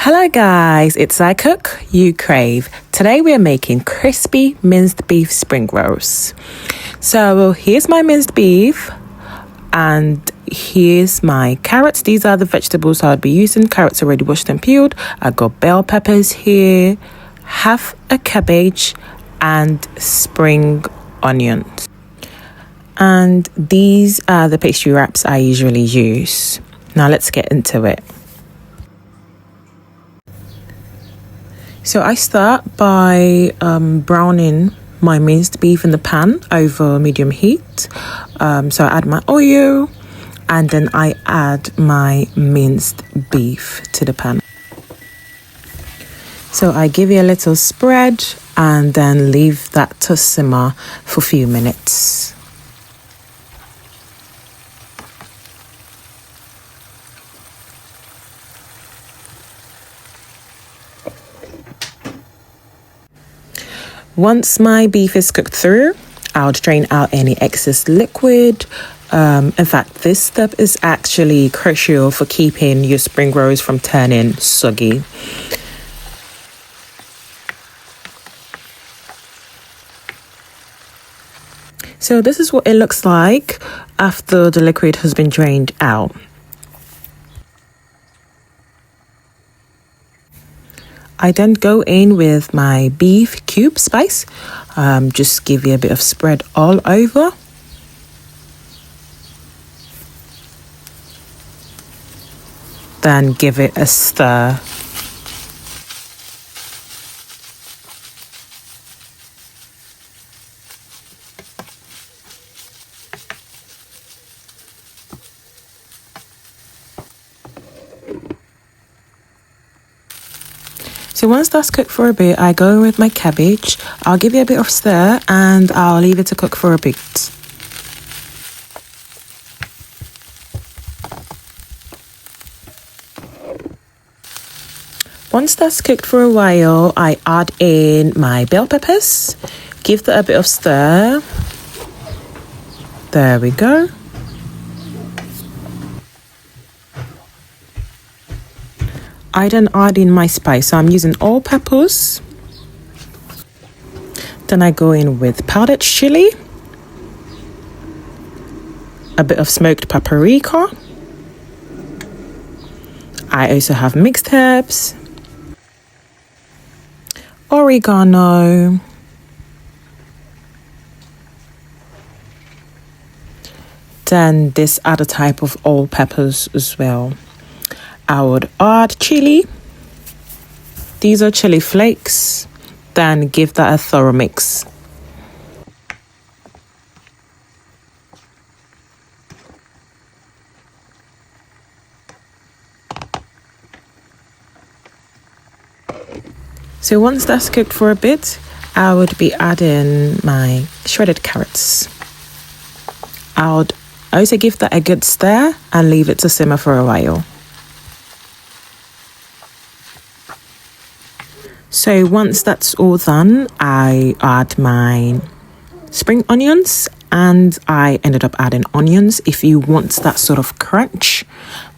Hello guys, it's iCook, uCrave. Today we are making crispy minced beef spring rolls. So here's my minced beef and here's my carrots. These are the vegetables I'll be using. Carrots already washed and peeled. I got bell peppers here, half a cabbage and spring onions. And these are the pastry wraps I usually use. Now let's get into it. So I start by browning my minced beef in the pan over medium heat. So I add my oil and then I add my minced beef to the pan. So I give it a little spread and then leave that to simmer for a few minutes. Once my beef is cooked through, I'll drain out any excess liquid. In fact, this step is actually crucial for keeping your spring rolls from turning soggy. So this is what it looks like after the liquid has been drained out. I then go in with my beef cube spice, just give it a bit of spread all over. Then give it a stir. So once that's cooked for a bit, I go in with my cabbage. I'll give it a bit of stir and I'll leave it to cook for a bit. Once that's cooked for a while, I add in my bell peppers. Give that a bit of stir. There we go. I then add in my spice, so I'm using all peppers. Then I go in with powdered chili, a bit of smoked paprika. I also have mixed herbs, oregano, then this other type of all peppers as well. I would add chili. These are chili flakes. Then give that a thorough mix. So once that's cooked for a bit, I would be adding my shredded carrots. I would also give that a good stir and leave it to simmer for a while. So once that's all done, I add my spring onions and I ended up adding onions. If you want that sort of crunch,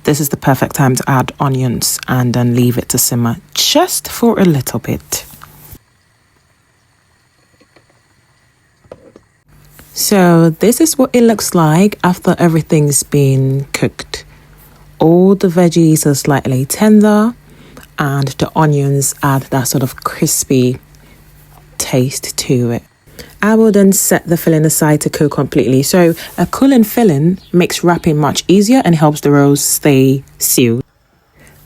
this is the perfect time to add onions and then leave it to simmer just for a little bit. So this is what it looks like after everything's been cooked. All the veggies are slightly tender and the onions add that sort of crispy taste to it. I will then set the filling aside to cool completely. So a cooling filling makes wrapping much easier and helps the rolls stay sealed.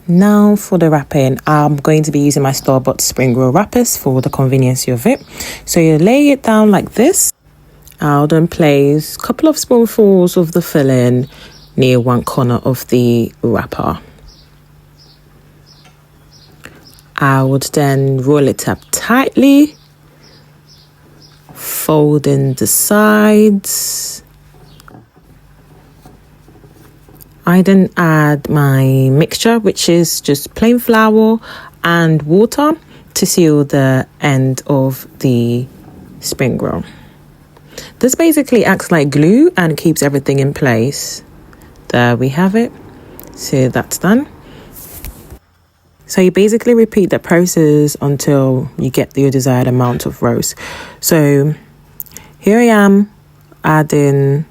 Now for the wrapping, I'm going to be using my store-bought spring roll wrappers for the convenience of it. So you lay it down like this. I'll then place a couple of spoonfuls of the filling near one corner of the wrapper. I would then roll it up tightly, folding the sides. I then add my mixture, which is just plain flour and water to seal the end of the spring roll. This basically acts like glue and keeps everything in place. There we have it. So that's done. So you basically repeat the process until you get your desired amount of roast. So here I am adding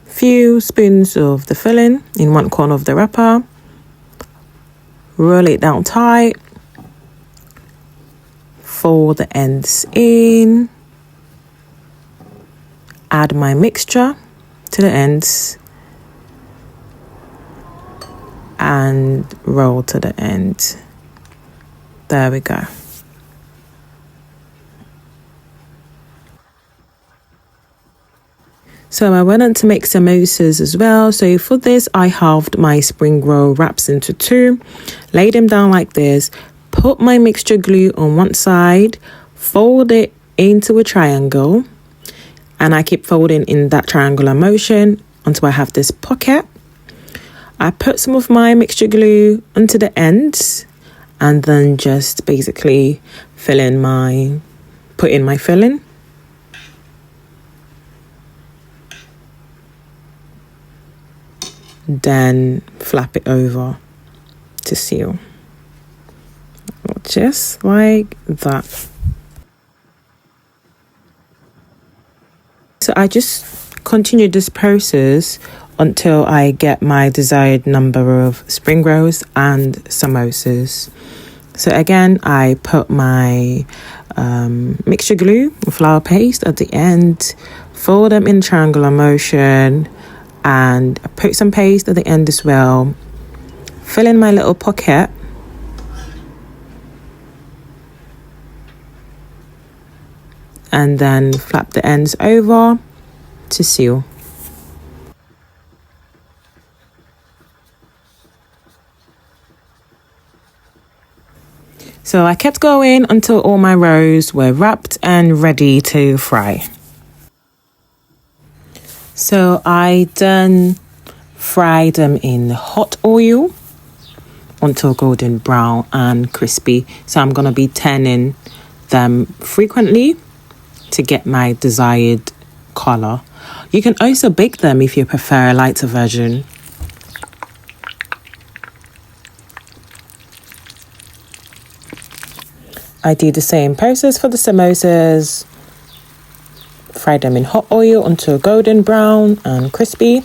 few spoons of the filling in one corner of the wrapper. Roll it down tight. Fold the ends in. Add my mixture to the ends and roll to the end. There we go. So I went on to make samosas as well. So for this, I halved my spring roll wraps into two, laid them down like this, put my mixture glue on one side, fold it into a triangle, and I keep folding in that triangular motion until I have this pocket. I put some of my mixture glue onto the ends and then just basically put in my filling. Then flap it over to seal. Just like that. So I just continue this process until I get my desired number of spring rolls and samosas. So again, I put my mixture glue and flour paste at the end, fold them in triangular motion, and I put some paste at the end as well. Fill in my little pocket. And then flap the ends over to seal. So I kept going until all my rolls were wrapped and ready to fry. So I then fried them in hot oil until golden brown and crispy. So I'm going to be turning them frequently to get my desired color. You can also bake them if you prefer a lighter version. I did the same process for the samosas. Fry them in hot oil until golden brown and crispy.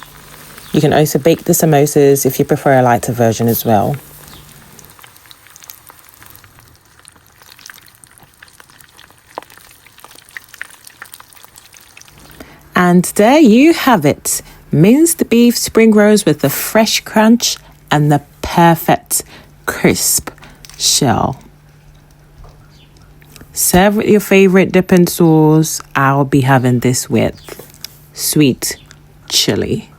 You can also bake the samosas if you prefer a lighter version as well. And there you have it. Minced beef spring rolls with the fresh crunch and the perfect crisp shell. Serve with your favorite dipping sauce. I'll be having this with sweet chili.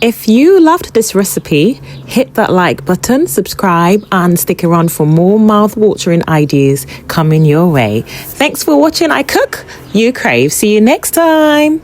If you loved this recipe, hit that like button, subscribe, and stick around for more mouth-watering ideas coming your way. Thanks for watching iCook, uCrave. See you next time.